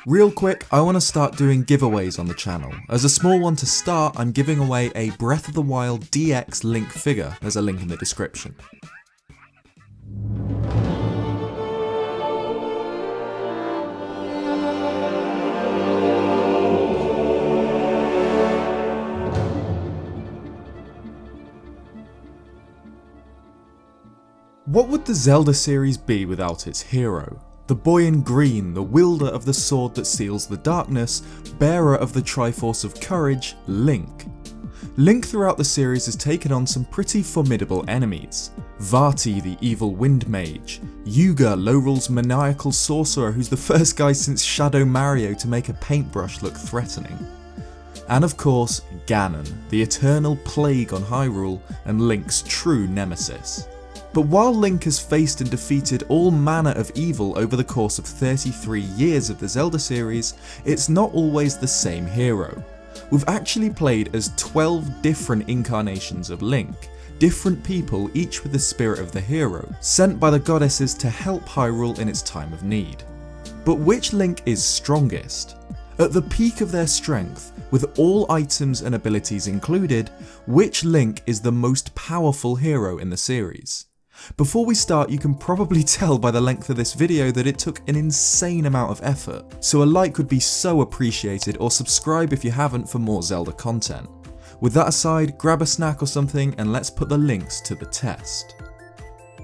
Real quick, I want to start doing giveaways on the channel. As a small one to start, I'm giving away a Breath of the Wild DX Link figure. There's a link in the description. What would the Zelda series be without its hero? The boy in green, the wielder of the sword that seals the darkness, bearer of the Triforce of Courage, Link. Link throughout the series has taken on some pretty formidable enemies. Vati, the evil wind mage, Yuga, Lorule's maniacal sorcerer who's the first guy since Shadow Mario to make a paintbrush look threatening. And of course, Ganon, the eternal plague on Hyrule and Link's true nemesis. But while Link has faced and defeated all manner of evil over the course of 33 years of the Zelda series, it's not always the same hero. We've actually played as 12 different incarnations of Link, different people each with the spirit of the hero, sent by the goddesses to help Hyrule in its time of need. But which Link is strongest? At the peak of their strength, with all items and abilities included, which Link is the most powerful hero in the series? Before we start, you can probably tell by the length of this video that it took an insane amount of effort, so a like would be so appreciated, or subscribe if you haven't for more Zelda content. With that aside, grab a snack or something and let's put the links to the test.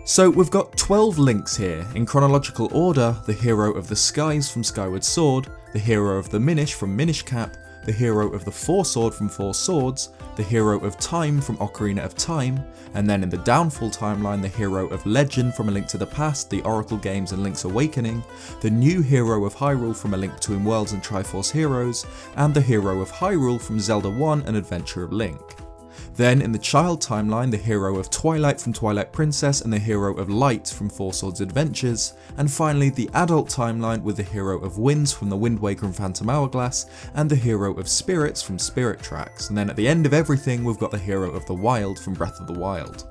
So we've got 12 Links here, in chronological order: the hero of the skies from Skyward Sword, the hero of the Minish from Minish Cap, the hero of the Four Sword from Four Swords, the hero of Time from Ocarina of Time, and then in the Downfall timeline, the hero of Legend from A Link to the Past, the Oracle games and Link's Awakening, the new hero of Hyrule from A Link Between Worlds and Triforce Heroes, and the hero of Hyrule from Zelda 1 An Adventure of Link. Then in the Child timeline, the hero of Twilight from Twilight Princess and the hero of Light from Four Swords Adventures, and finally the Adult timeline with the hero of Winds from the Wind Waker and Phantom Hourglass, and the hero of Spirits from Spirit Tracks, and then at the end of everything we've got the hero of the Wild from Breath of the Wild.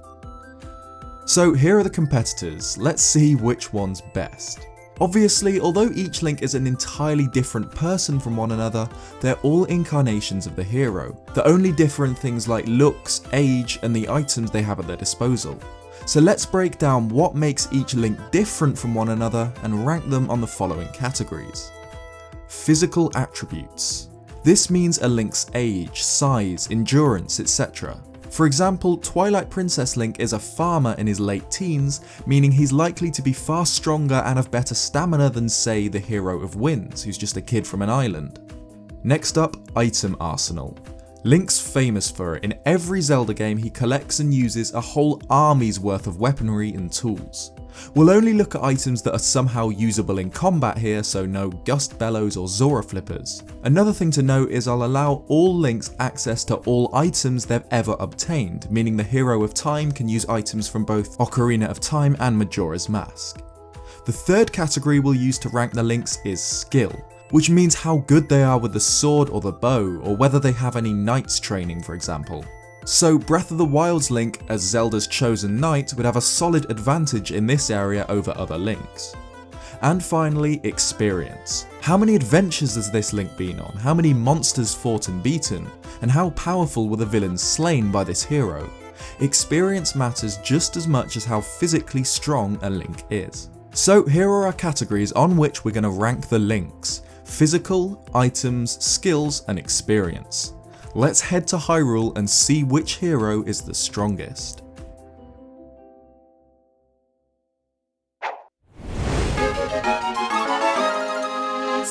So here are the competitors, let's see which one's best. Obviously, although each Link is an entirely different person from one another, they're all incarnations of the hero, the only different things like looks, age, and the items they have at their disposal. So let's break down what makes each Link different from one another and rank them on the following categories. Physical attributes. This means a Link's age, size, endurance, etc. For example, Twilight Princess Link is a farmer in his late teens, meaning he's likely to be far stronger and of better stamina than, say, the hero of Winds, who's just a kid from an island. Next up, item arsenal. Link's famous for it. In every Zelda game he collects and uses a whole army's worth of weaponry and tools. We'll only look at items that are somehow usable in combat here, so no Gust Bellows or Zora Flippers. Another thing to note is I'll allow all Links access to all items they've ever obtained, meaning the hero of Time can use items from both Ocarina of Time and Majora's Mask. The third category we'll use to rank the Links is skill, which means how good they are with the sword or the bow, or whether they have any knights training, for example. So Breath of the Wild's Link, as Zelda's chosen knight, would have a solid advantage in this area over other Links. And finally, experience. How many adventures has this Link been on? How many monsters fought and beaten? And how powerful were the villains slain by this hero? Experience matters just as much as how physically strong a Link is. So here are our categories on which we're going to rank the Links: physical, items, skills, and experience. Let's head to Hyrule and see which hero is the strongest.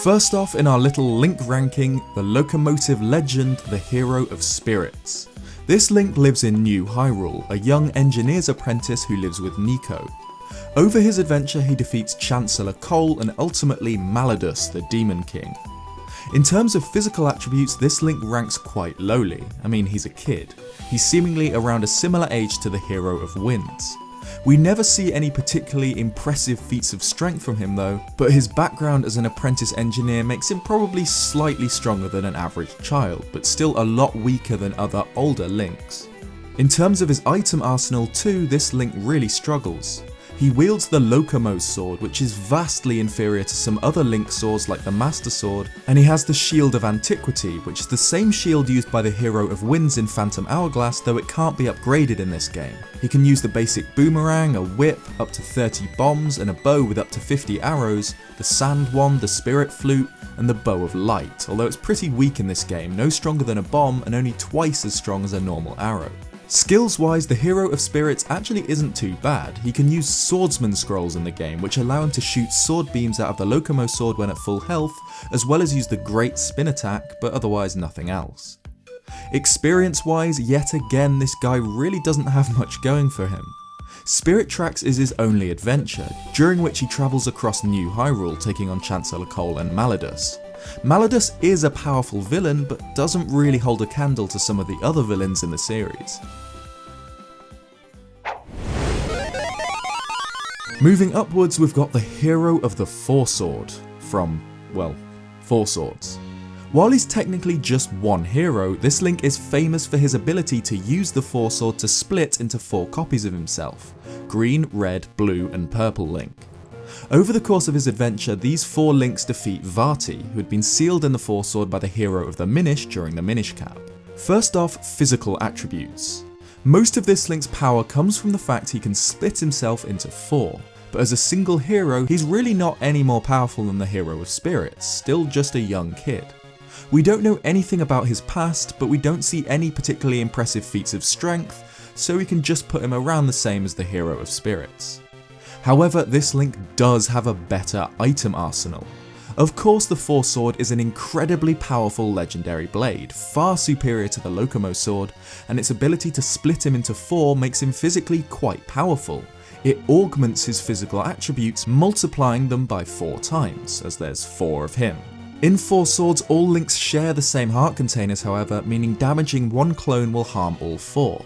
First off in our little Link ranking, the locomotive legend, the hero of spirits. This Link lives in New Hyrule, a young engineer's apprentice who lives with Nico. Over his adventure he defeats Chancellor Cole and ultimately Maladus, the Demon King. In terms of physical attributes, this Link ranks quite lowly. I mean, he's a kid. He's seemingly around a similar age to the hero of Winds. We never see any particularly impressive feats of strength from him though, but his background as an apprentice engineer makes him probably slightly stronger than an average child, but still a lot weaker than other older Links. In terms of his item arsenal too, this Link really struggles. He wields the Lokomo sword, which is vastly inferior to some other Link swords like the Master Sword, and he has the Shield of Antiquity, which is the same shield used by the Hero of Winds in Phantom Hourglass, though it can't be upgraded in this game. He can use the basic boomerang, a whip, up to 30 bombs, and a bow with up to 50 arrows, the Sand Wand, the Spirit Flute, and the Bow of Light, although it's pretty weak in this game, no stronger than a bomb and only twice as strong as a normal arrow. Skills wise, the Hero of Spirits actually isn't too bad. He can use Swordsman Scrolls in the game, which allow him to shoot sword beams out of the Lokomo sword when at full health, as well as use the Great Spin Attack, but otherwise nothing else. Experience wise, yet again this guy really doesn't have much going for him. Spirit Tracks is his only adventure, during which he travels across New Hyrule taking on Chancellor Cole and Malladus. Malladus is a powerful villain, but doesn't really hold a candle to some of the other villains in the series. Moving upwards, we've got the Hero of the Four Sword, from, well, Four Swords. While he's technically just one hero, this Link is famous for his ability to use the Four Sword to split into 4 copies of himself: Green, Red, Blue, and Purple Link. Over the course of his adventure, these 4 Links defeat Vaati, who had been sealed in the Four Sword by the Hero of the Minish during the Minish Cap. First off, physical attributes. Most of this Link's power comes from the fact he can split himself into 4, but as a single hero, he's really not any more powerful than the Hero of Spirits, still just a young kid. We don't know anything about his past, but we don't see any particularly impressive feats of strength, so we can just put him around the same as the Hero of Spirits. However, this Link does have a better item arsenal. Of course, the Four Sword is an incredibly powerful legendary blade, far superior to the Lokomo sword, and its ability to split him into 4 makes him physically quite powerful. It augments his physical attributes, multiplying them by 4 times, as there's 4 of him. In Four Swords, all Links share the same heart containers however, meaning damaging one clone will harm all 4.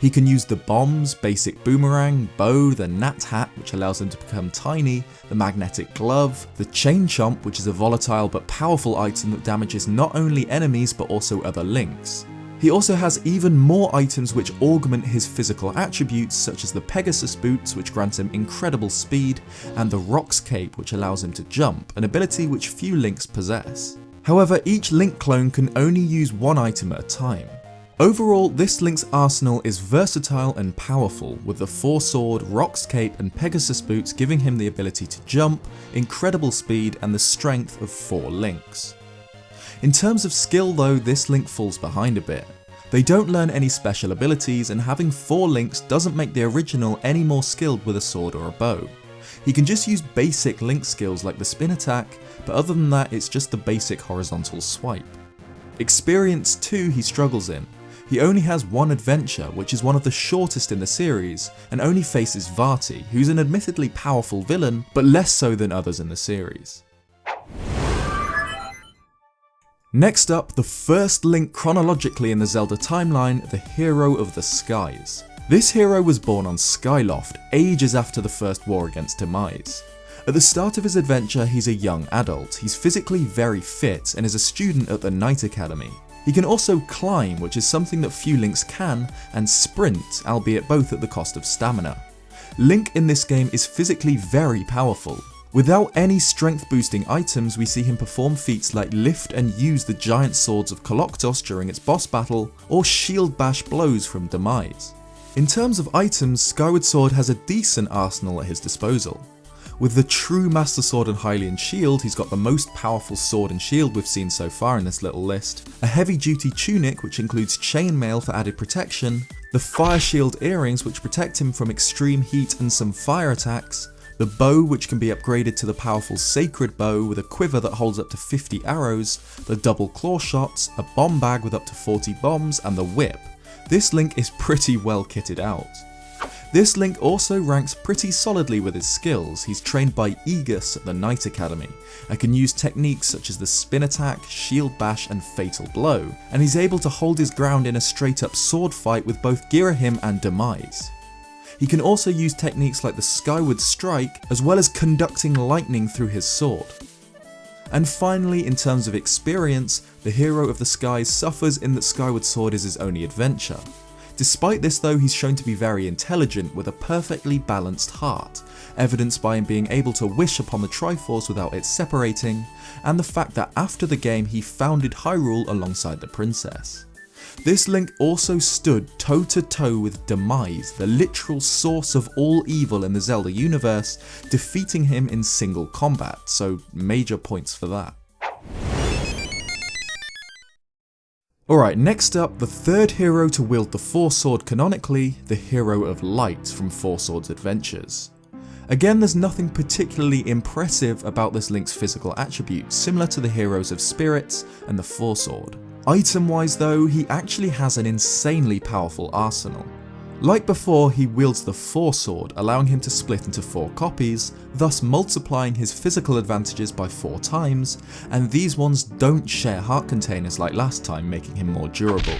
He can use the bombs, basic boomerang, bow, the Nat Hat, which allows him to become tiny, the magnetic glove, the Chain Chomp, which is a volatile but powerful item that damages not only enemies but also other Links. He also has even more items which augment his physical attributes, such as the Pegasus Boots, which grant him incredible speed, and the Rocks Cape, which allows him to jump, an ability which few Links possess. However, each Link clone can only use one item at a time. Overall, this Link's arsenal is versatile and powerful, with the Four Sword, Rocks Cape, and Pegasus Boots giving him the ability to jump, incredible speed, and the strength of 4 Links. In terms of skill though, this Link falls behind a bit. They don't learn any special abilities, and having 4 Links doesn't make the original any more skilled with a sword or a bow. He can just use basic Link skills like the spin attack, but other than that it's just the basic horizontal swipe. Experience too he struggles in. He only has one adventure, which is one of the shortest in the series, and only faces Vaati, who's an admittedly powerful villain, but less so than others in the series. Next up, the first Link chronologically in the Zelda timeline, the Hero of the Skies. This hero was born on Skyloft, ages after the first war against Demise. At the start of his adventure, he's a young adult, he's physically very fit, and is a student at the Knight Academy. He can also climb, which is something that few Links can, and sprint, albeit both at the cost of stamina. Link in this game is physically very powerful. Without any strength boosting items, we see him perform feats like lift and use the giant swords of Koloktos during its boss battle, or shield bash blows from Demise. In terms of items, Skyward Sword has a decent arsenal at his disposal. With the true Master Sword and Hylian Shield, he's got the most powerful sword and shield we've seen so far in this little list, a heavy duty tunic which includes chainmail for added protection, the Fire Shield earrings which protect him from extreme heat and some fire attacks, the bow which can be upgraded to the powerful Sacred Bow with a quiver that holds up to 50 arrows, the double claw shots, a bomb bag with up to 40 bombs, and the whip. This Link is pretty well kitted out. This Link also ranks pretty solidly with his skills. He's trained by Aegis at the Knight Academy, and can use techniques such as the spin attack, shield bash, and fatal blow, and he's able to hold his ground in a straight up sword fight with both Girahim and Demise. He can also use techniques like the Skyward Strike, as well as conducting lightning through his sword. And finally, in terms of experience, the Hero of the Skies suffers in that Skyward Sword is his only adventure. Despite this though, he's shown to be very intelligent with a perfectly balanced heart, evidenced by him being able to wish upon the Triforce without it separating, and the fact that after the game he founded Hyrule alongside the princess. This Link also stood toe to toe with Demise, the literal source of all evil in the Zelda universe, defeating him in single combat, so major points for that. Alright, next up, the third hero to wield the Four Sword canonically, the Hero of Light from Four Swords Adventures. Again, there's nothing particularly impressive about this Link's physical attributes, similar to the heroes of Spirits and the Four Sword. Item wise though, he actually has an insanely powerful arsenal. Like before, he wields the Four Sword, allowing him to split into 4 copies, thus multiplying his physical advantages by 4 times, and these ones don't share heart containers like last time, making him more durable.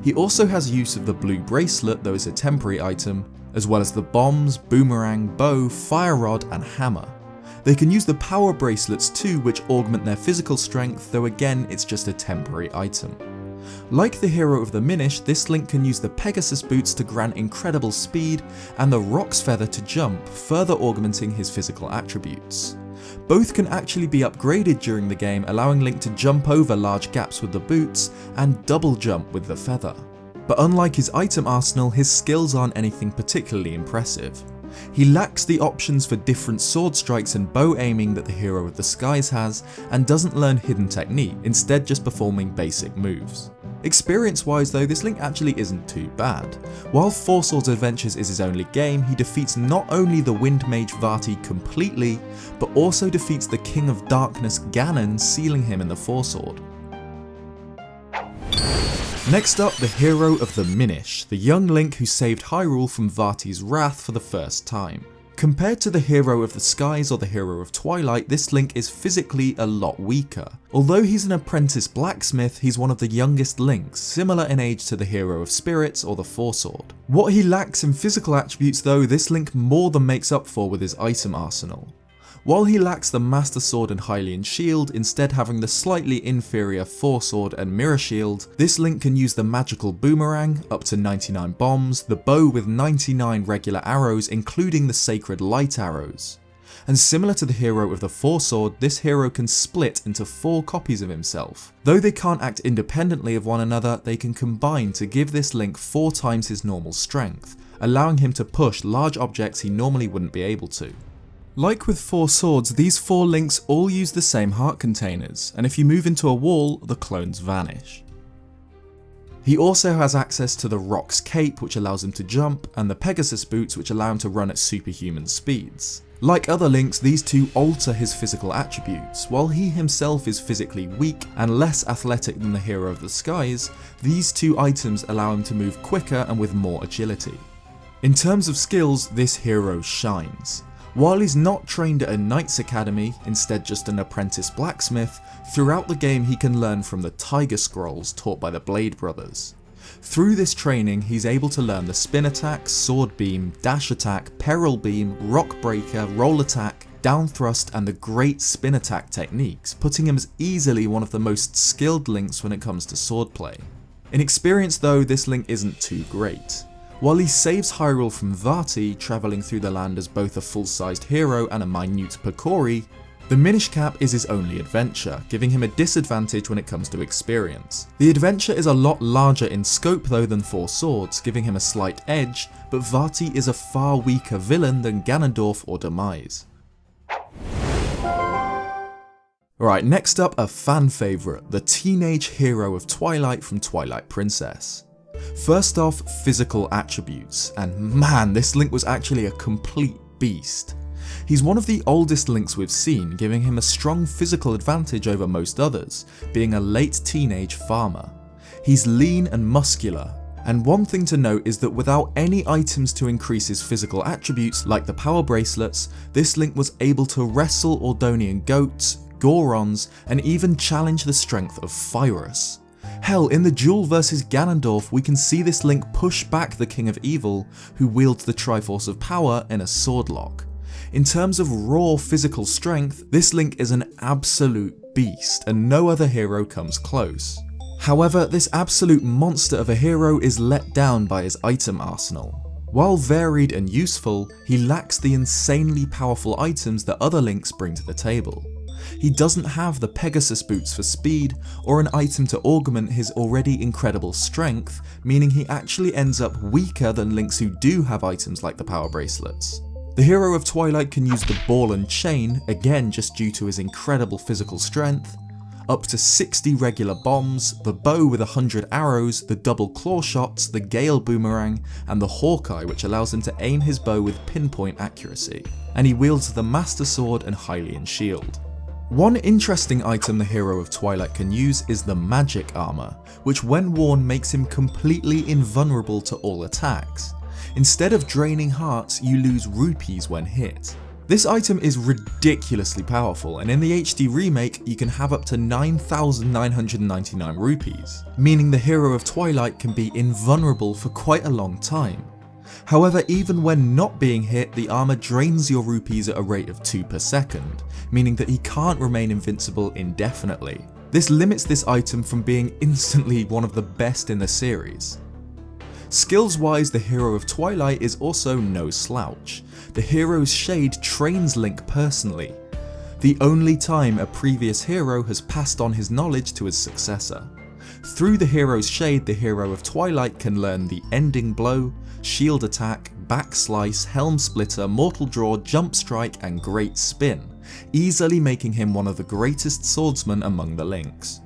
He also has use of the blue bracelet, though is a temporary item, as well as the bombs, boomerang, bow, fire rod and hammer. They can use the power bracelets too, which augment their physical strength, though again it's just a temporary item. Like the Hero of the Minish, this Link can use the Pegasus boots to grant incredible speed and the Roc's Feather to jump, further augmenting his physical attributes. Both can actually be upgraded during the game, allowing Link to jump over large gaps with the boots and double jump with the feather. But unlike his item arsenal, his skills aren't anything particularly impressive. He lacks the options for different sword strikes and bow aiming that the Hero of the Skies has, and doesn't learn hidden technique, instead just performing basic moves. Experience wise though, this Link actually isn't too bad. While Four Swords Adventures is his only game, he defeats not only the Wind Mage Vaati completely, but also defeats the King of Darkness Ganon, sealing him in the Four Sword. Next up, the Hero of the Minish, the young Link who saved Hyrule from Vaati's wrath for the first time. Compared to the Hero of the Skies or the Hero of Twilight, this Link is physically a lot weaker. Although he's an apprentice blacksmith, he's one of the youngest Links, similar in age to the Hero of Spirits or the Four Sword. What he lacks in physical attributes though, this Link more than makes up for with his item arsenal. While he lacks the Master Sword and Hylian Shield, instead having the slightly inferior Four Sword and Mirror Shield, this Link can use the magical boomerang, up to 99 bombs, the bow with 99 regular arrows including the sacred light arrows. And similar to the Hero of the Four Sword, this hero can split into 4 copies of himself. Though they can't act independently of one another, they can combine to give this Link 4 times his normal strength, allowing him to push large objects he normally wouldn't be able to. Like with Four Swords, these 4 Links all use the same heart containers, and if you move into a wall, the clones vanish. He also has access to the Roc's Cape, which allows him to jump, and the Pegasus boots, which allow him to run at superhuman speeds. Like other Links, these two alter his physical attributes. While he himself is physically weak and less athletic than the Hero of the Skies, these 2 items allow him to move quicker and with more agility. In terms of skills, this hero shines. While he's not trained at a Knight's Academy, instead just an apprentice blacksmith, throughout the game he can learn from the Tiger Scrolls taught by the Blade Brothers. Through this training, he's able to learn the Spin Attack, Sword Beam, Dash Attack, Peril Beam, Rock Breaker, Roll Attack, Down Thrust and the Great Spin Attack techniques, putting him as easily one of the most skilled Links when it comes to swordplay. In experience though, this Link isn't too great. While he saves Hyrule from Vaati, travelling through the land as both a full-sized hero and a minute Picori, the Minish Cap is his only adventure, giving him a disadvantage when it comes to experience. The adventure is a lot larger in scope though than Four Swords, giving him a slight edge, but Vaati is a far weaker villain than Ganondorf or Demise. Alright, next up a fan favourite, the teenage hero of Twilight from Twilight Princess. First off, physical attributes, and man, this Link was actually a complete beast. He's one of the oldest Links we've seen, giving him a strong physical advantage over most others, being a late teenage farmer. He's lean and muscular, and one thing to note is that without any items to increase his physical attributes like the power bracelets, this Link was able to wrestle Ordonian goats, Gorons, and even challenge the strength of Phyrus. Hell, in the duel versus Ganondorf, we can see this Link push back the King of Evil, who wields the Triforce of Power in a sword lock. In terms of raw physical strength, this Link is an absolute beast, and no other hero comes close. However, this absolute monster of a hero is let down by his item arsenal. While varied and useful, he lacks the insanely powerful items that other Links bring to the table. He doesn't have the Pegasus boots for speed, or an item to augment his already incredible strength, meaning he actually ends up weaker than Links who do have items like the power bracelets. The hero of Twilight can use the ball and chain, again just due to his incredible physical strength, up to 60 regular bombs, the bow with 100 arrows, the double claw shots, the Gale boomerang, and the Hawkeye, which allows him to aim his bow with pinpoint accuracy, and he wields the Master Sword and Hylian shield. One interesting item the hero of Twilight can use is the Magic Armor, which when worn makes him completely invulnerable to all attacks. Instead of draining hearts, you lose rupees when hit. This item is ridiculously powerful, and in the HD remake you can have up to 9,999 rupees, meaning the hero of Twilight can be invulnerable for quite a long time. However, even when not being hit, the armor drains your rupees at a rate of 2 per second, meaning that he can't remain invincible indefinitely. This limits this item from being instantly one of the best in the series. Skills wise, the hero of Twilight is also no slouch. The hero's shade trains Link personally, the only time a previous hero has passed on his knowledge to his successor. Through the hero's shade, the hero of Twilight can learn the Ending Blow, Shield Attack, Back Slice, Helm Splitter, Mortal Draw, Jump Strike, and Great Spin, easily making him one of the greatest swordsmen among the Links.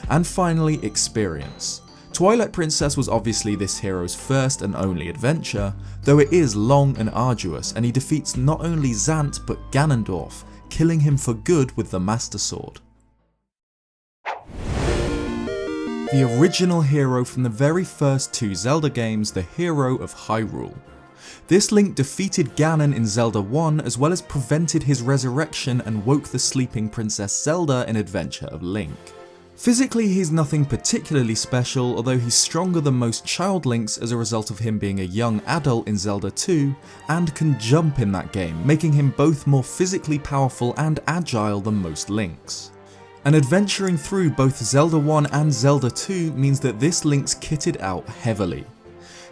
And finally, experience. Twilight Princess was obviously this hero's first and only adventure, though it is long and arduous, and he defeats not only Zant but Ganondorf, killing him for good with the Master Sword. The original hero from the very first 2 Zelda games, the hero of Hyrule. This Link defeated Ganon in Zelda 1 as well as prevented his resurrection and woke the sleeping Princess Zelda in Adventure of Link. Physically, he's nothing particularly special, although he's stronger than most child Links as a result of him being a young adult in Zelda 2, and can jump in that game, making him both more physically powerful and agile than most Links. And adventuring through both Zelda 1 and Zelda 2 means that this Link's kitted out heavily.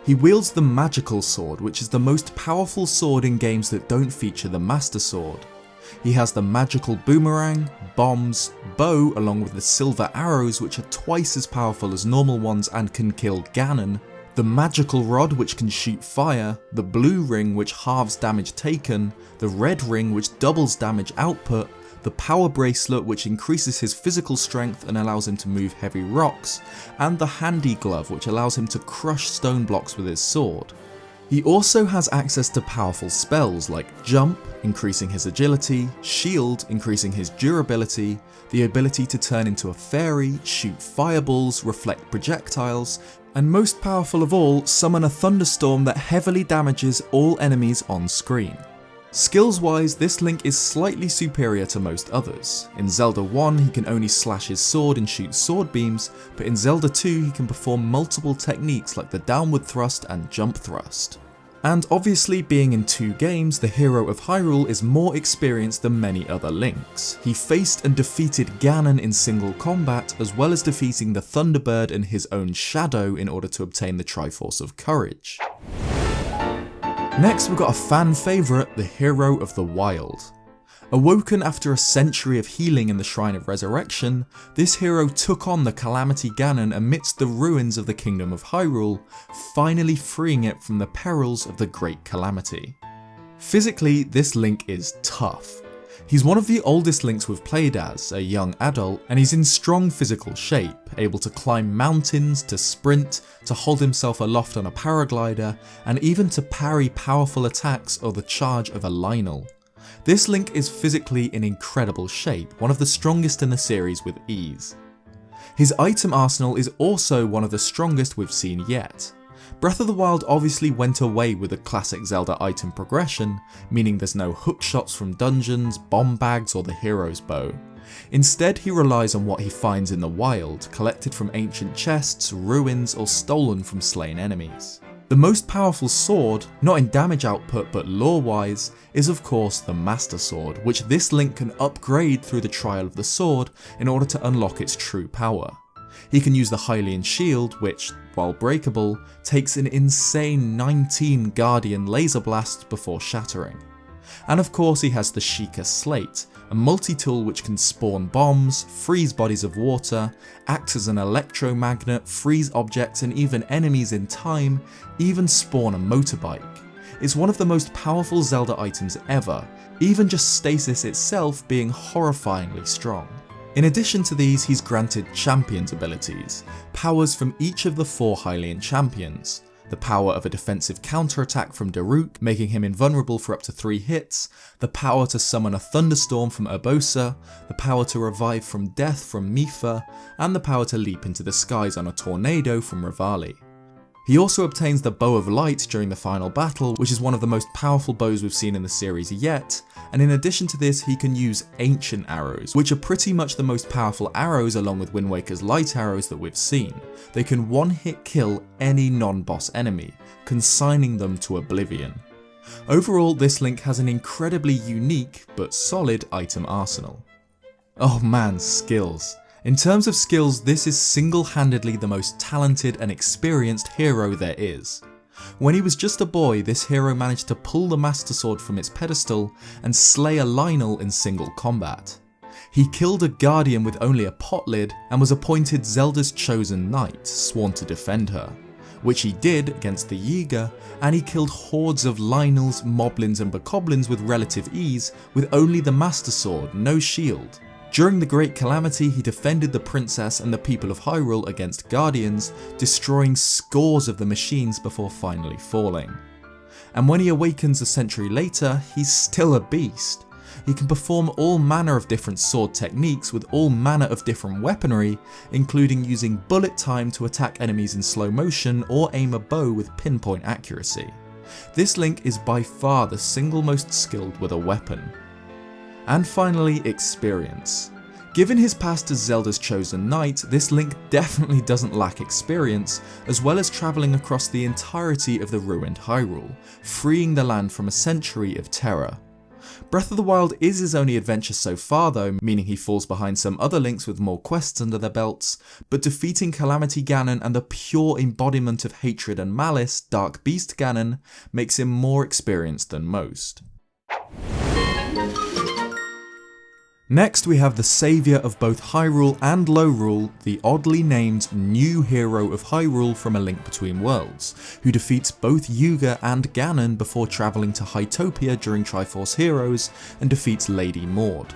He wields the Magical Sword, which is the most powerful sword in games that don't feature the Master Sword. He has the Magical Boomerang, bombs, bow along with the silver arrows which are twice as powerful as normal ones and can kill Ganon, the Magical Rod which can shoot fire, the blue ring which halves damage taken, the red ring which doubles damage output, the power bracelet which increases his physical strength and allows him to move heavy rocks, and the Handy Glove which allows him to crush stone blocks with his sword. He also has access to powerful spells like Jump, increasing his agility, Shield, increasing his durability, the ability to turn into a fairy, shoot fireballs, reflect projectiles, and most powerful of all, summon a thunderstorm that heavily damages all enemies on screen. Skills wise, this Link is slightly superior to most others. In Zelda 1 he can only slash his sword and shoot sword beams, but in Zelda 2 he can perform multiple techniques like the downward thrust and jump thrust. And obviously, being in 2 games, the hero of Hyrule is more experienced than many other Links. He faced and defeated Ganon in single combat, as well as defeating the Thunderbird and his own Shadow in order to obtain the Triforce of Courage. Next we've got a fan favourite, the hero of the Wild. Awoken after a century of healing in the Shrine of Resurrection, this hero took on the Calamity Ganon amidst the ruins of the Kingdom of Hyrule, finally freeing it from the perils of the Great Calamity. Physically, this Link is tough. He's one of the oldest Links we've played as, a young adult, and he's in strong physical shape, able to climb mountains, to sprint, to hold himself aloft on a paraglider, and even to parry powerful attacks or the charge of a Lynel. This Link is physically in incredible shape, one of the strongest in the series with ease. His item arsenal is also one of the strongest we've seen yet. Breath of the Wild obviously went away with the classic Zelda item progression, meaning there's no hookshots from dungeons, bomb bags or the hero's bow. Instead, he relies on what he finds in the wild, collected from ancient chests, ruins or stolen from slain enemies. The most powerful sword, not in damage output but lore-wise, is of course the Master Sword, which this Link can upgrade through the Trial of the Sword in order to unlock its true power. He can use the Hylian shield, which, while breakable, takes an insane 19 Guardian laser blasts before shattering. And of course he has the Sheikah Slate, a multi-tool which can spawn bombs, freeze bodies of water, act as an electromagnet, freeze objects and even enemies in time, even spawn a motorbike. It's one of the most powerful Zelda items ever, even just stasis itself being horrifyingly strong. In addition to these, he's granted Champions abilities, powers from each of the 4 Hylian champions. The power of a defensive counterattack from Daruk, making him invulnerable for up to 3 hits, the power to summon a thunderstorm from Urbosa, the power to revive from death from Mipha, and the power to leap into the skies on a tornado from Revali. He also obtains the Bow of Light during the final battle, which is one of the most powerful bows we've seen in the series yet, and in addition to this he can use Ancient Arrows, which are pretty much the most powerful arrows along with Wind Waker's Light Arrows that we've seen. They can one-hit kill any non-boss enemy, consigning them to oblivion. Overall, this Link has an incredibly unique but solid item arsenal. Oh man, skills. In terms of skills, this is single-handedly the most talented and experienced hero there is. When he was just a boy, this hero managed to pull the Master Sword from its pedestal and slay a Lynel in single combat. He killed a Guardian with only a pot lid and was appointed Zelda's chosen knight, sworn to defend her, which he did against the Yiga, and he killed hordes of Lynels, Moblins and Bokoblins with relative ease with only the Master Sword, no shield. During the Great Calamity, he defended the princess and the people of Hyrule against Guardians, destroying scores of the machines before finally falling. And when he awakens a century later, he's still a beast. He can perform all manner of different sword techniques with all manner of different weaponry, including using bullet time to attack enemies in slow motion or aim a bow with pinpoint accuracy. This Link is by far the single most skilled with a weapon. And finally, experience. Given his past as Zelda's chosen knight, this Link definitely doesn't lack experience, as well as travelling across the entirety of the ruined Hyrule, freeing the land from a century of terror. Breath of the Wild is his only adventure so far though, meaning he falls behind some other Links with more quests under their belts, but defeating Calamity Ganon and the pure embodiment of hatred and malice, Dark Beast Ganon, makes him more experienced than most. Next we have the saviour of both Hyrule and Lorule, the oddly named new hero of Hyrule from A Link Between Worlds, who defeats both Yuga and Ganon before travelling to Hytopia during Triforce Heroes and defeats Lady Maud.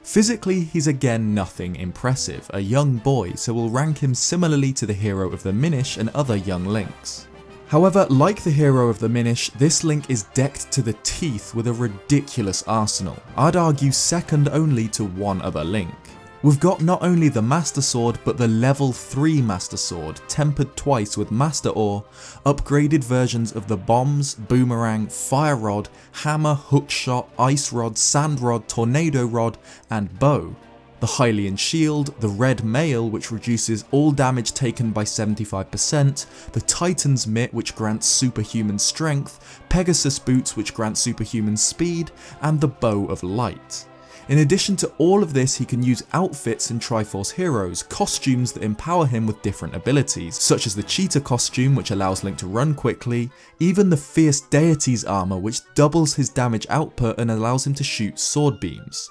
Physically, he's again nothing impressive, a young boy, so we'll rank him similarly to the hero of the Minish and other young Links. However, like the hero of the Minish, this Link is decked to the teeth with a ridiculous arsenal, I'd argue second only to one other Link. We've got not only the Master Sword, but the level 3 Master Sword, tempered twice with Master Ore, upgraded versions of the Bombs, Boomerang, Fire Rod, Hammer, Hookshot, Ice Rod, Sand Rod, Tornado Rod, and Bow. The Hylian Shield, the Red Mail which reduces all damage taken by 75%, the Titan's Mitt which grants superhuman strength, Pegasus Boots which grant superhuman speed, and the Bow of Light. In addition to all of this, he can use outfits in Triforce Heroes, costumes that empower him with different abilities, such as the Cheetah costume which allows Link to run quickly, even the Fierce Deity's armour which doubles his damage output and allows him to shoot sword beams.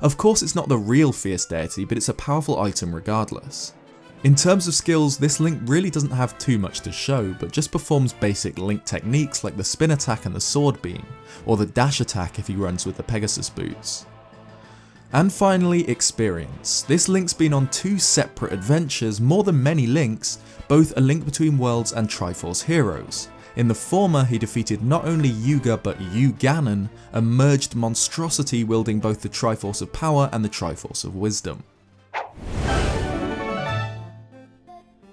Of course it's not the real Fierce Deity, but it's a powerful item regardless. In terms of skills, this Link really doesn't have too much to show, but just performs basic Link techniques like the spin attack and the sword beam, or the dash attack if he runs with the Pegasus Boots. And finally, experience. This Link's been on 2 separate adventures, more than many Links, both A Link Between Worlds and Triforce Heroes. In the former, he defeated not only Yuga but Yu Ganon, a merged monstrosity wielding both the Triforce of Power and the Triforce of Wisdom.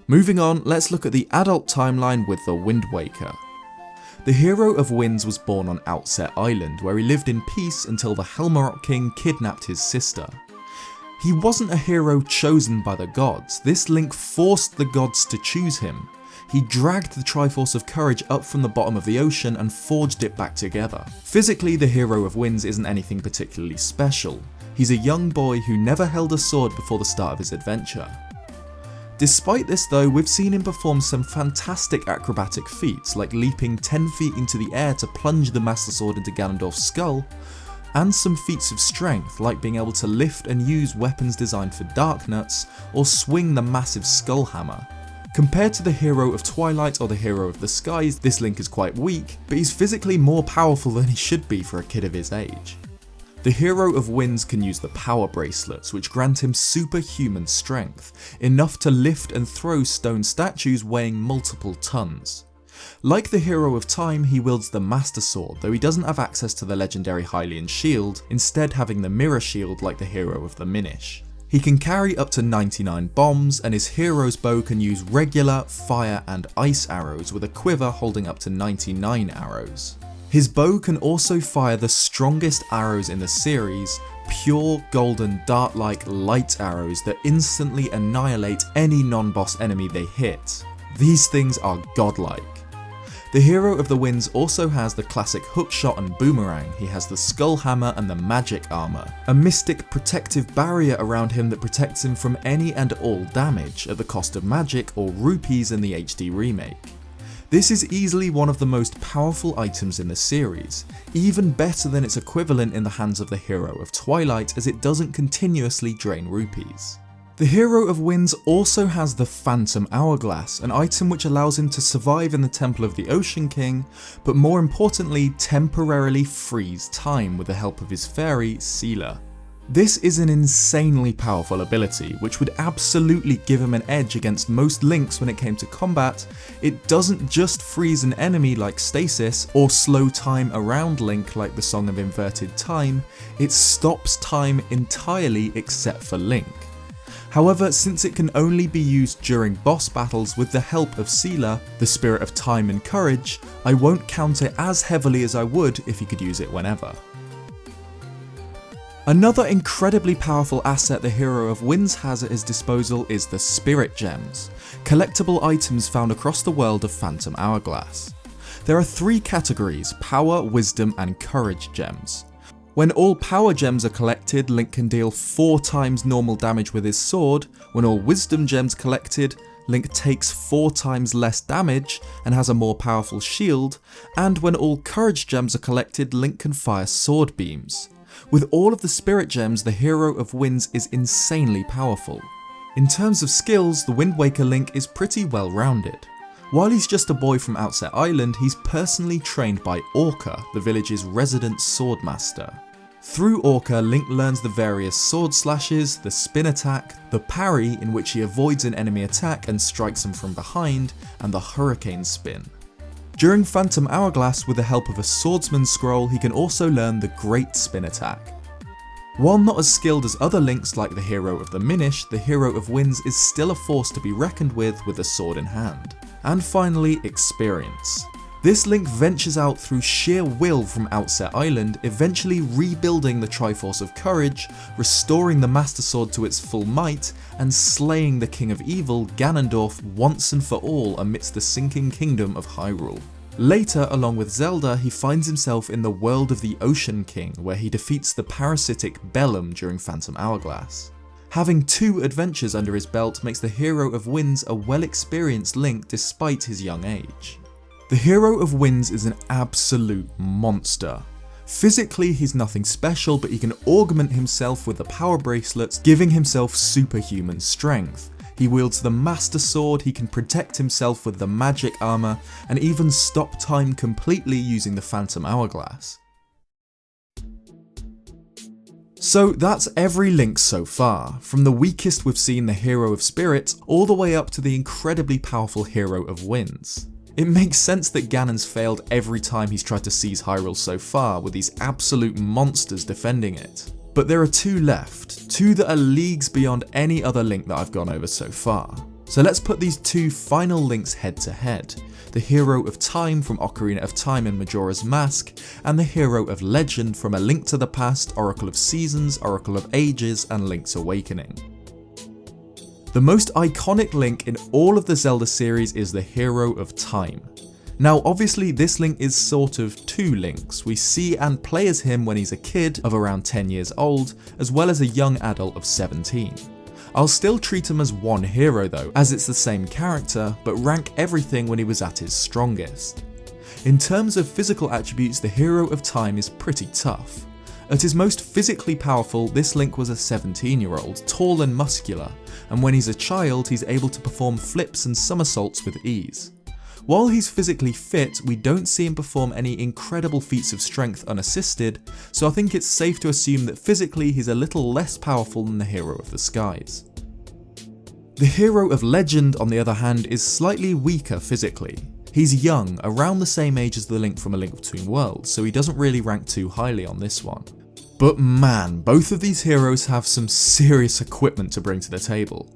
Moving on, let's look at the adult timeline with the Wind Waker. The hero of Winds was born on Outset Island, where he lived in peace until the Helmarock King kidnapped his sister. He wasn't a hero chosen by the gods, this Link forced the gods to choose him. He dragged the Triforce of Courage up from the bottom of the ocean and forged it back together. Physically, the hero of Winds isn't anything particularly special. He's a young boy who never held a sword before the start of his adventure. Despite this though, we've seen him perform some fantastic acrobatic feats like leaping 10 feet into the air to plunge the Master Sword into Ganondorf's skull, and some feats of strength like being able to lift and use weapons designed for Darknuts or swing the massive Skull Hammer. Compared to the hero of Twilight or the hero of the Skies, this Link is quite weak, but he's physically more powerful than he should be for a kid of his age. The hero of Winds can use the power bracelets, which grant him superhuman strength, enough to lift and throw stone statues weighing multiple tons. Like the hero of Time, he wields the Master Sword, though he doesn't have access to the legendary Hylian shield, instead having the mirror shield like the hero of the Minish. He can carry up to 99 bombs, and his hero's bow can use regular, fire and ice arrows with a quiver holding up to 99 arrows. His bow can also fire the strongest arrows in the series, pure golden dart-like light arrows that instantly annihilate any non-boss enemy they hit. These things are godlike. The hero of the Winds also has the classic hookshot and boomerang. He has the Skull Hammer and the magic armor, a mystic protective barrier around him that protects him from any and all damage at the cost of magic or rupees in the HD remake. This is easily one of the most powerful items in the series, even better than its equivalent in the hands of the hero of Twilight, as it doesn't continuously drain rupees. The hero of Winds also has the Phantom Hourglass, an item which allows him to survive in the Temple of the Ocean King, but more importantly temporarily freeze time with the help of his fairy, Seelah. This is an insanely powerful ability, which would absolutely give him an edge against most Links when it came to combat. It doesn't just freeze an enemy like Stasis, or slow time around Link like the Song of Inverted Time, it stops time entirely except for Link. However, since it can only be used during boss battles with the help of Seelah, the spirit of time and courage, I won't count it as heavily as I would if he could use it whenever. Another incredibly powerful asset the hero of Winds has at his disposal is the Spirit Gems, collectible items found across the world of Phantom Hourglass. There are three categories: Power, Wisdom and Courage Gems. When all Power Gems are collected, Link can deal 4 times normal damage with his sword. When all Wisdom Gems collected, Link takes 4 times less damage and has a more powerful shield, and when all Courage Gems are collected, Link can fire sword beams. With all of the Spirit Gems, the hero of Winds is insanely powerful. In terms of skills, the Wind Waker Link is pretty well rounded. While he's just a boy from Outset Island, he's personally trained by Orca, the village's resident swordmaster. Through Orca, Link learns the various sword slashes, the spin attack, the parry in which he avoids an enemy attack and strikes them from behind, and the hurricane spin. During Phantom Hourglass, with the help of a swordsman's scroll, he can also learn the Great Spin attack. While not as skilled as other Links like the hero of the Minish, the hero of Winds is still a force to be reckoned with a sword in hand. And finally, experience. This Link ventures out through sheer will from Outset Island, eventually rebuilding the Triforce of Courage, restoring the Master Sword to its full might, and slaying the King of Evil, Ganondorf, once and for all amidst the sinking kingdom of Hyrule. Later, along with Zelda, he finds himself in the world of the Ocean King, where he defeats the parasitic Bellum during Phantom Hourglass. Having 2 adventures under his belt makes the hero of Winds a well-experienced Link despite his young age. The hero of Winds is an absolute monster. Physically, he's nothing special, but he can augment himself with the power bracelets, giving himself superhuman strength. He wields the Master Sword, he can protect himself with the magic armor, and even stop time completely using the Phantom Hourglass. So that's every Link so far, from the weakest we've seen the hero of Spirit, all the way up to the incredibly powerful hero of Winds. It makes sense that Ganon's failed every time he's tried to seize Hyrule so far, with these absolute monsters defending it. But there are 2 left, 2 that are leagues beyond any other Link that I've gone over so far. So let's put these 2 final Links head to head. The hero of Time from Ocarina of Time and Majora's Mask, and the hero of Legend from A Link to the Past, Oracle of Seasons, Oracle of Ages, and Link's Awakening. The most iconic Link in all of the Zelda series is the hero of Time. Now obviously this Link is sort of 2 Links. We see and play as him when he's a kid of around 10 years old, as well as a young adult of 17. I'll still treat him as one hero though, as it's the same character, but rank everything when he was at his strongest. In terms of physical attributes, the Hero of Time is pretty tough. At his most physically powerful, this Link was a 17-year-old, tall and muscular, and when he's a child, he's able to perform flips and somersaults with ease. While he's physically fit, we don't see him perform any incredible feats of strength unassisted, so I think it's safe to assume that physically he's a little less powerful than the Hero of the Skies. The Hero of Legend, on the other hand, is slightly weaker physically. He's young, around the same age as the Link from A Link Between Worlds, so he doesn't really rank too highly on this one. But man, both of these heroes have some serious equipment to bring to the table.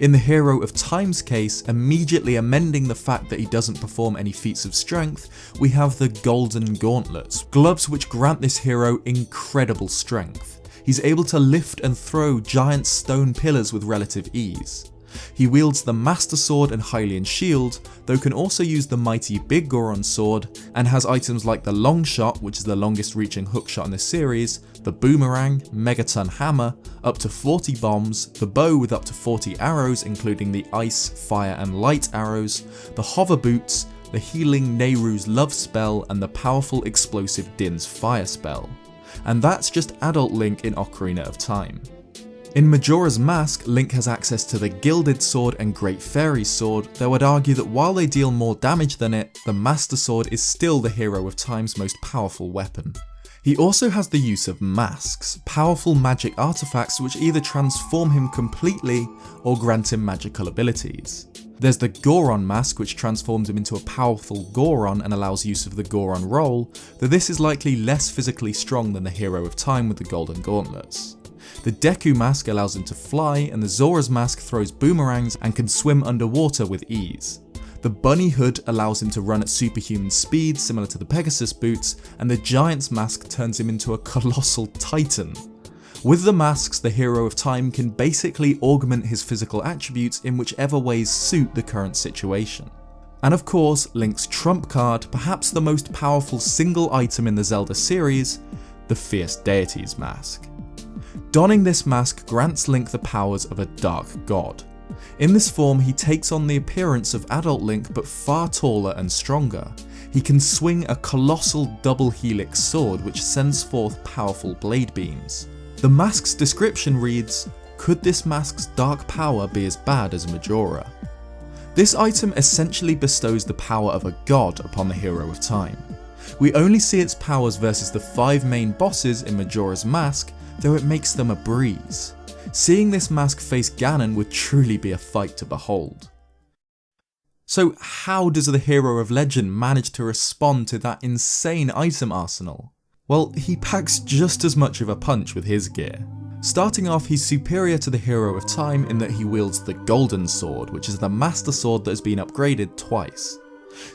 In the Hero of Time's case, immediately amending the fact that he doesn't perform any feats of strength, we have the Golden Gauntlets, gloves which grant this hero incredible strength. He's able to lift and throw giant stone pillars with relative ease. He wields the Master Sword and Hylian Shield, though can also use the mighty Big Goron Sword, and has items like the Long Shot, which is the longest reaching hookshot in this series, the Boomerang, Megaton Hammer, up to 40 bombs, the bow with up to 40 arrows including the Ice, Fire and Light arrows, the Hover Boots, the healing Nehru's Love spell, and the powerful explosive Din's Fire spell. And that's just adult Link in Ocarina of Time. In Majora's Mask, Link has access to the Gilded Sword and Great Fairy's Sword, though I'd argue that while they deal more damage than it, the Master Sword is still the Hero of Time's most powerful weapon. He also has the use of masks, powerful magic artifacts which either transform him completely or grant him magical abilities. There's the Goron mask, which transforms him into a powerful Goron and allows use of the Goron roll, though this is likely less physically strong than the Hero of Time with the Golden Gauntlets. The Deku mask allows him to fly, and the Zora's mask throws boomerangs and can swim underwater with ease. The Bunny hood allows him to run at superhuman speed similar to the Pegasus boots, and the Giant's mask turns him into a colossal titan. With the masks, the Hero of Time can basically augment his physical attributes in whichever ways suit the current situation. And of course, Link's trump card, perhaps the most powerful single item in the Zelda series, the Fierce Deities mask. Donning this mask grants Link the powers of a dark god. In this form, he takes on the appearance of adult Link but far taller and stronger. He can swing a colossal double helix sword which sends forth powerful blade beams. The mask's description reads, "Could this mask's dark power be as bad as Majora?" This item essentially bestows the power of a god upon the Hero of Time. We only see its powers versus the 5 main bosses in Majora's Mask, though it makes them a breeze. Seeing this mask face Ganon would truly be a fight to behold. So how does the Hero of Legend manage to respond to that insane item arsenal? Well, he packs just as much of a punch with his gear. Starting off, he's superior to the Hero of Time in that he wields the Golden Sword, which is the Master Sword that has been upgraded twice.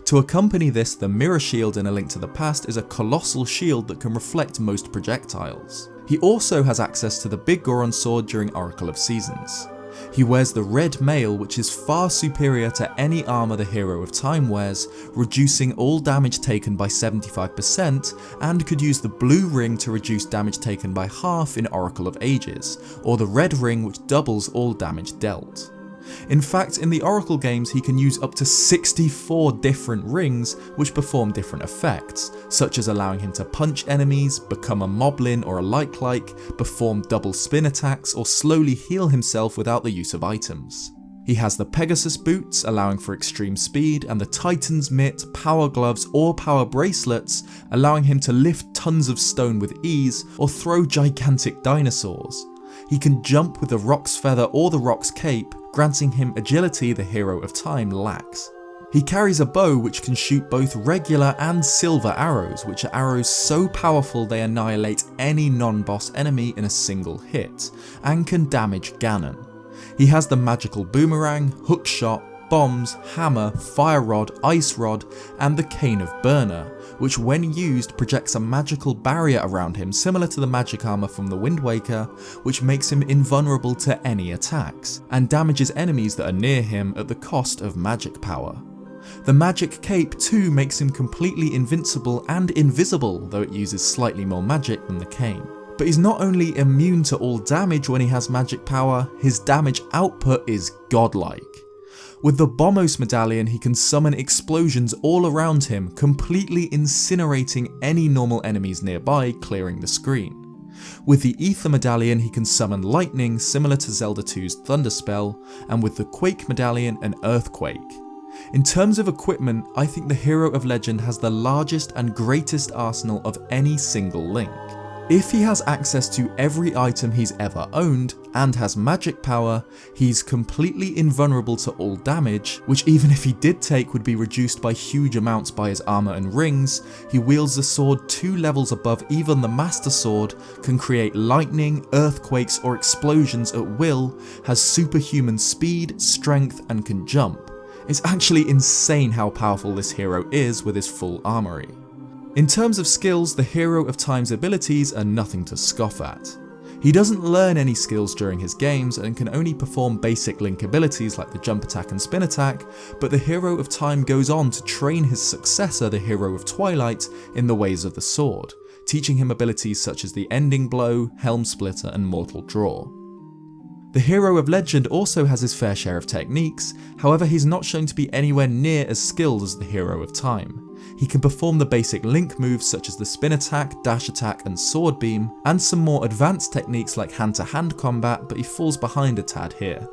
To accompany this, the Mirror Shield in A Link to the Past is a colossal shield that can reflect most projectiles. He also has access to the Big Goron Sword during Oracle of Seasons. He wears the Red Mail, which is far superior to any armour the Hero of Time wears, reducing all damage taken by 75%, and could use the Blue Ring to reduce damage taken by half in Oracle of Ages, or the Red Ring which doubles all damage dealt. In fact, in the Oracle games he can use up to 64 different rings which perform different effects, such as allowing him to punch enemies, become a Moblin or a Like, perform double spin attacks, or slowly heal himself without the use of items. He has the Pegasus boots, allowing for extreme speed, and the Titan's mitt, power gloves or power bracelets, allowing him to lift tons of stone with ease, or throw gigantic dinosaurs. He can jump with the Roc's Feather or the Roc's Cape, granting him agility the Hero of Time lacks. He carries a bow which can shoot both regular and silver arrows, which are arrows so powerful they annihilate any non-boss enemy in a single hit, and can damage Ganon. He has the magical boomerang, hookshot, bombs, hammer, fire rod, ice rod, and the Cane of Burner, which when used projects a magical barrier around him similar to the magic armor from the Wind Waker, which makes him invulnerable to any attacks, and damages enemies that are near him at the cost of magic power. The magic cape too makes him completely invincible and invisible, though it uses slightly more magic than the cane. But he's not only immune to all damage when he has magic power, his damage output is godlike. With the Bombos medallion, he can summon explosions all around him, completely incinerating any normal enemies nearby, clearing the screen. With the Ether medallion, he can summon lightning similar to Zelda 2's Thunder Spell, and with the Quake medallion, an earthquake. In terms of equipment, I think the Hero of Legend has the largest and greatest arsenal of any single Link. If he has access to every item he's ever owned, and has magic power, he's completely invulnerable to all damage, which even if he did take would be reduced by huge amounts by his armor and rings. He wields a sword 2 levels above even the Master Sword, can create lightning, earthquakes or explosions at will, has superhuman speed, strength and can jump. It's actually insane how powerful this hero is with his full armory. In terms of skills, the Hero of Time's abilities are nothing to scoff at. He doesn't learn any skills during his games and can only perform basic Link abilities like the jump attack and spin attack, but the Hero of Time goes on to train his successor, the Hero of Twilight, in the ways of the sword, teaching him abilities such as the Ending Blow, Helm Splitter and Mortal Draw. The Hero of Legend also has his fair share of techniques, however he's not shown to be anywhere near as skilled as the Hero of Time. He can perform the basic Link moves such as the spin attack, dash attack and sword beam, and some more advanced techniques like hand-to-hand combat, but he falls behind a tad here.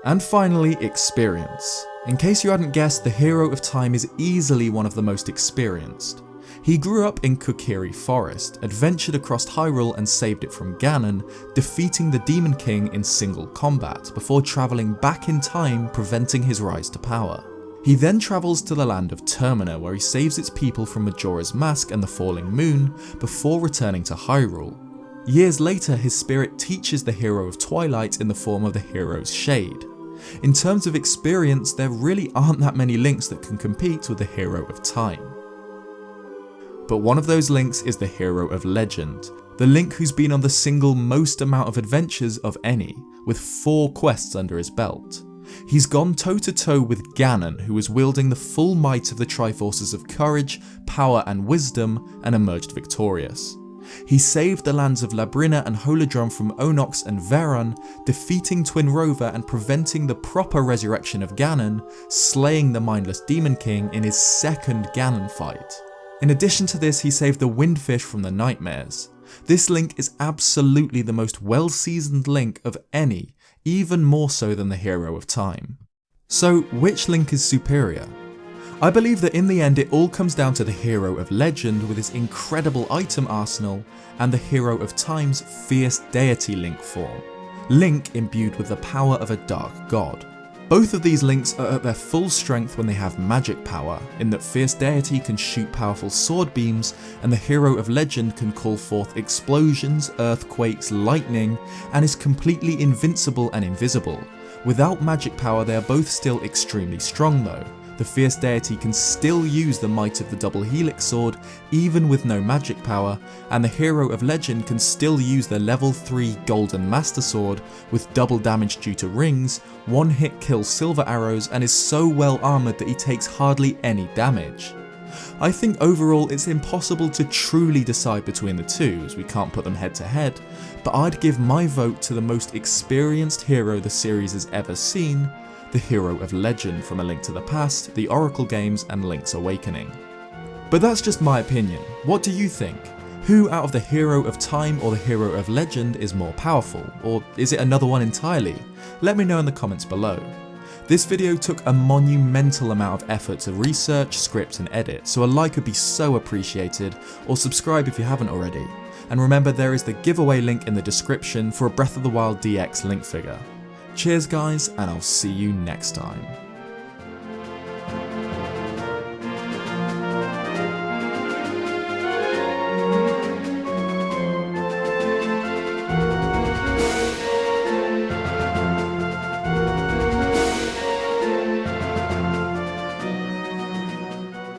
And finally, experience. In case you hadn't guessed, the Hero of Time is easily one of the most experienced. He grew up in Kokiri Forest, adventured across Hyrule and saved it from Ganon, defeating the Demon King in single combat before travelling back in time, preventing his rise to power. He then travels to the land of Termina where he saves its people from Majora's Mask and the Falling Moon before returning to Hyrule. Years later, his spirit teaches the Hero of Twilight in the form of the Hero's Shade. In terms of experience, there really aren't that many Links that can compete with the Hero of Time. But one of those Links is the Hero of Legend, the Link who's been on the single most amount of adventures of any, with 4 quests under his belt. He's gone toe-to-toe with Ganon, who was wielding the full might of the Triforces of Courage, Power and Wisdom, and emerged victorious. He saved the lands of Labrynna and Holodrum from Onox and Veron, defeating Twinrova and preventing the proper resurrection of Ganon, slaying the mindless Demon King in his second Ganon fight. In addition to this, he saved the Windfish from the Nightmares. This Link is absolutely the most well-seasoned Link of any, even more so than the Hero of Time. So which Link is superior? I believe that in the end it all comes down to the Hero of Legend with his incredible item arsenal and the Hero of Time's fierce deity Link form, Link imbued with the power of a dark god. Both of these Links are at their full strength when they have magic power, in that Fierce Deity can shoot powerful sword beams and the Hero of Legend can call forth explosions, earthquakes, lightning, and is completely invincible and invisible. Without magic power they are both still extremely strong though. The Fierce Deity can still use the might of the Double Helix Sword even with no magic power, and the Hero of Legend can still use the level 3 Golden Master Sword with double damage due to rings, one-hit kill silver arrows, and is so well armoured that he takes hardly any damage. I think overall it's impossible to truly decide between the two as we can't put them head to head, but I'd give my vote to the most experienced hero the series has ever seen, the Hero of Legend from A Link to the Past, the Oracle games and Link's Awakening. But that's just my opinion. What do you think? Who out of the Hero of Time or the Hero of Legend is more powerful? Or is it another one entirely? Let me know in the comments below. This video took a monumental amount of effort to research, script and edit, so a like would be so appreciated, or subscribe if you haven't already. And remember, there is the giveaway link in the description for a Breath of the Wild DX Link figure. Cheers guys, and I'll see you next time.